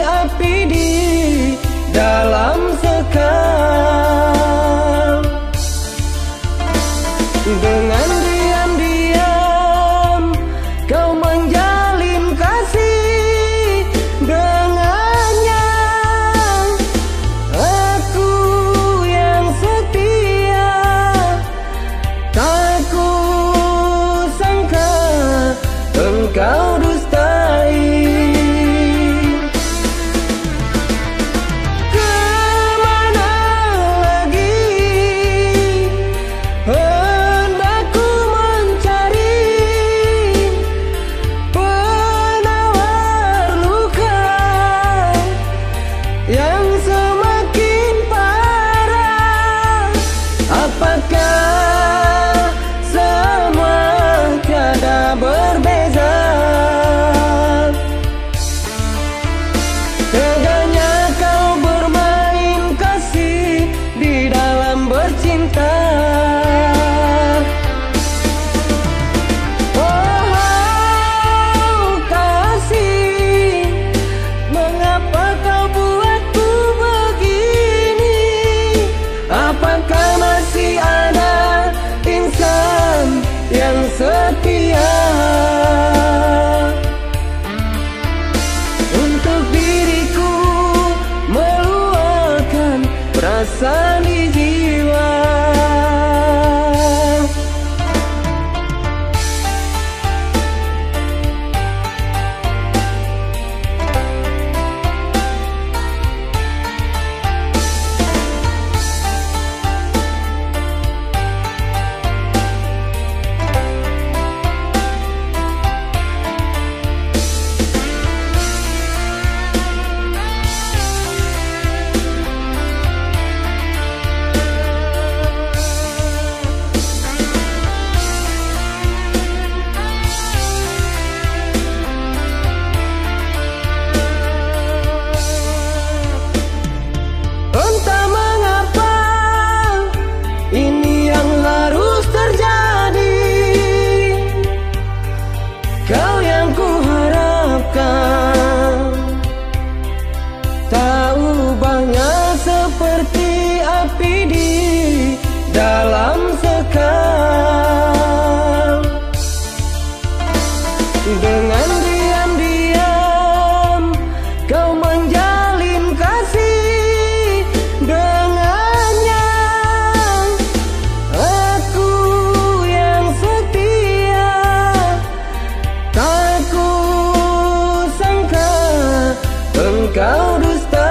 api di dalam sekam. Dengan diam-diam kau menjalin kasih dengannya. Aku yang setia, tak ku sangka engkau dustai. Kemana lagi hendak ku mencari penawar luka yang semakin parah? Apakah semua tiada berbeza? Teganya kau bermain kasih di dalam bercinta. Oh kasih, mengapa kau buatku begini? Apakah masih ada insan yang setia untuk diriku meluapkan perasaan di jiwa? Entah mengapa ini yang harus terjadi. Kau yang kuharapkan, tak ubahnya seperti api di dalam sekam. Dengan diam-diam kau menjalin kasih dengannya. Aku yang setia, tak ku sangka engkau dusta.